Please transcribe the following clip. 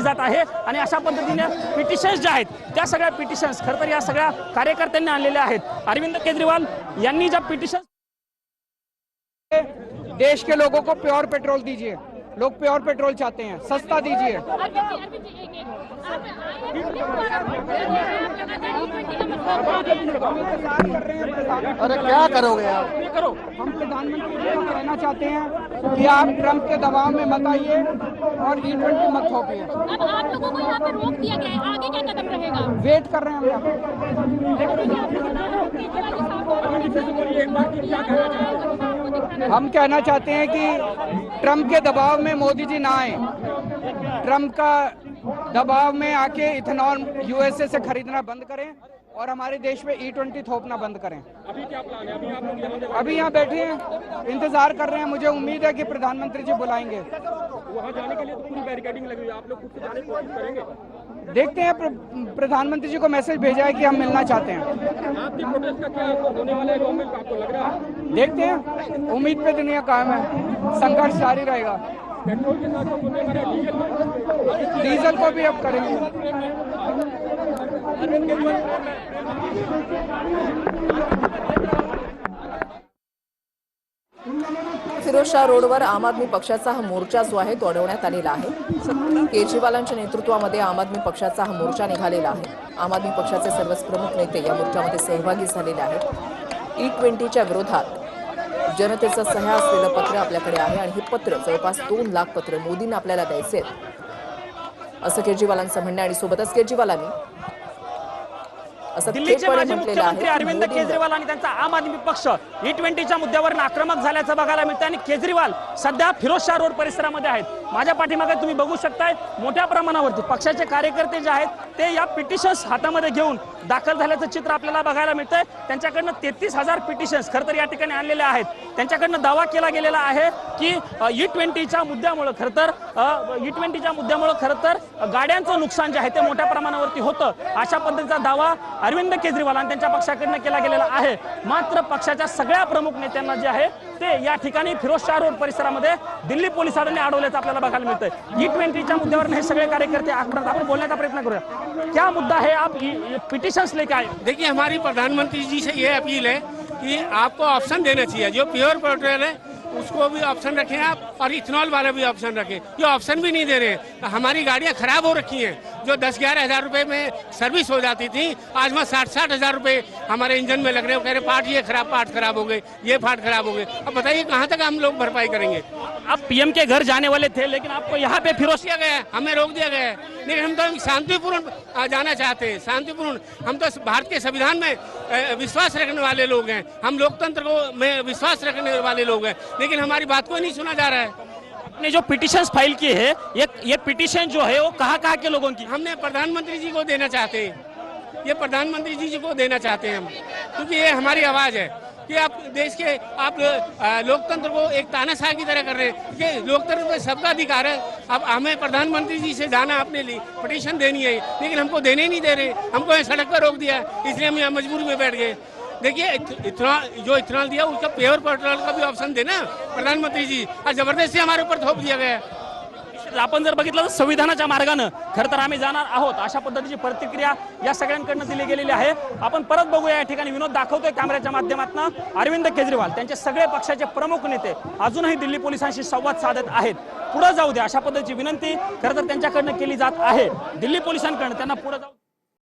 जात आहे आणि अशा पद्धतीने पिटिशन्स जे आहेत त्या सगळ्या पिटिशन्स खरं तर या सगळ्या कार्यकर्त्यांनी आणलेल्या आहेत। अरविंद केजरीवाल यांनी ज्या पिटिशन्स देश के लोगों को प्योर पेट्रोल दीजिए, लोग प्योर पेट्रोल चाहते हैं, सस्ता दीजिए। अरे क्या करोगे आप? हम प्रधानमंत्री जी को कहना चाहते हैं कि आप ट्रंप के दबाव में मत आइए और E20 मत थोपिए। अब आप लोगों को यहाँ पे रोक दिया गया है, आगे क्या कदम रहेगा? वेट कर रहे हैं हम यहाँ। हम कहना चाहते हैं कि ट्रंप के दबाव में मोदी जी ना आए, ट्रंप का दबाव में आके इथेनॉल यूएसए से खरीदना बंद करें और हमारे देश में E20 थोपना बंद करें। अभी क्या प्लान है? अभी आप लोग यहाँ अभी यहाँ बैठे हैं, इंतजार कर रहे हैं। मुझे उम्मीद है कि प्रधानमंत्री जी बुलाएंगे। वहाँ जाने के लिए तो पूरी बैरिकेडिंग लगी हुई है, आप लोग खुद से जाने की कोशिश करेंगे? देखते हैं, प्रधानमंत्री जी को मैसेज भेजा है कि हम मिलना चाहते हैं। आपकी प्रोटेस्ट का क्या होने वाला है गवर्नमेंट का, आपको लग रहा है? देखते हैं, उम्मीद पे दुनिया कायम है, संघर्ष जारी रहेगा। पेट्रोल के साथ साथ होने वाला डीजल को भी अब करेंगे। फिरोजशाह रोडवर आम आदमी पक्षाचा हा मोर्चा जो आहे तो अडवण्यात आलेला आहे। केजरीवालांच्या नेतृत्वामध्ये आम आदमी पक्षाचा हा मोर्चा निघालेला आहे। आम आदमी पक्षाचे सर्वच प्रमुख नेते या मोर्चामध्ये सहभागी झालेले आहेत। E20च्या विरोधात जनतेचं सह्या असलेलं पत्र आपल्याकडे आहे आणि हे पत्र जवळपास 2 लाख पत्र मोदींना आपल्याला द्यायचे असं केजरीवालांचं म्हणणं आणि सोबतच केजरीवालांनी दिल्लीचे माजी मुख्यमंत्री अरविंद केजरीवाल आणि त्यांचा आम आदमी पक्ष E20च्या मुद्द्यावर आक्रमक झाल्याचं बघायला मिळतं आणि केजरीवाल सध्या फिरोजशाह रोड परिसरामध्ये आहेत। माझ्या पाठीमागे तुम्ही बघू शकताय मोठ्या प्रमाणावरती पक्षाचे कार्यकर्ते जे आहेत ते या पिटिशन्स हातामध्ये घेऊन दाखल झाल्याचं चित्र आपल्याला बघायला मिळतंय। त्यांच्याकडनं 33,000 पिटिशन्स खरं तर या ठिकाणी आणलेले आहेत। त्यांच्याकडनं दावा केला गेलेला आहे की E20च्या मुद्द्यामुळे खरं तर गाड्यांचं नुकसान जे आहे ते मोठ्या प्रमाणावरती होतं अशा पद्धतीचा दावा अरविंद केजरीवाल आणि त्यांच्या पक्षाकडनं केला गेलेला आहे। मात्र पक्षाच्या सगळ्या प्रमुख नेत्यांना जे आहे ते या ठिकाणी फिरोजशाह रोड परिसरामध्ये दिल्ली पोलिसांनी अडवल्याचं आपल्याला बघायला मिळतंय। E20च्या मुद्द्यावर हे सगळे कार्यकर्ते आक्रमक आपण बोलने का प्रयत्न करूया। क्या मुद्दा है, आप पिटिशंस लेके आए? देखिए, हमारी प्रधानमंत्री जी से ये अपील है कि आपको ऑप्शन देना चाहिए, जो प्योर पेट्रोल है उसको भी ऑप्शन रखें आप और इथेनॉल वाला भी ऑप्शन रखें। ये ऑप्शन भी नहीं दे रहे। हमारी गाड़ियां खराब हो रखी हैं, जो 10-11 हज़ार रुपए में सर्विस हो जाती थी आज वहाँ 60-60 हज़ार रुपए हमारे इंजन में लग रहे हैं। कह रहे पार्ट खराब हो गए, ये पार्ट खराब हो गए। अब बताइए कहाँ तक हम लोग भरपाई करेंगे? आप PM के घर जाने वाले थे लेकिन आपको यहाँ पे फिरोज दिया गया है, हमें रोक दिया गया है। लेकिन हम तो शांतिपूर्ण जाना चाहते हैं, शांतिपूर्ण। हम तो भारत के संविधान में विश्वास रखने वाले लोग हैं, हम लोकतंत्र को में विश्वास रखने वाले लोग हैं, लेकिन हमारी बात को नहीं सुना जा रहा है। आपने जो पिटिशन्स फाइल की है ये पिटिशन जो है वो कहाँ के लोगों की? हमने प्रधानमंत्री जी को देना चाहते हैं, ये प्रधानमंत्री जी को देना चाहते हैं हम, क्योंकि ये हमारी आवाज है कि आप देश के लोकतंत्र को एक तानाशाह की तरह कर रहे हैं। कि लोकतंत्र में सबका अधिकार है। अब हमें प्रधानमंत्री जी से जाना अपने लिए पिटीशन देनी है, लेकिन हमको देने नहीं दे रहे। हमको यहाँ सड़क पर रोक दिया, इसलिए हम यहाँ मजबूरी में बैठ गए। देखिए, इथेनॉल दिया उसका प्योर पेट्रोल का भी ऑप्शन देना प्रधानमंत्री जी, और जबरदस्ती हमारे ऊपर थोप दिया गया है। आपण जर बघितलं तर संविधानाच्या मार्गाने खरं तर आम्ही जाणार आहोत अशा पद्धतीची प्रतिक्रिया या सगळ्यांकडून दिली गेलेली आहे। आपण परत बघूया या ठिकाणी विनोद दाखवतोय कॅमेऱ्याच्या माध्यमातून अरविंद केजरीवाल त्यांचे सगळे पक्षाचे प्रमुख नेते अजूनही दिल्ली पोलिसांशी संवाद साधत आहेत। पुढे जाऊ द्या अशा पद्धतीची विनंती खरं तर त्यांच्याकडून केली जात आहे। दिल्ली पोलिसांकडून त्यांना पुढे जाऊ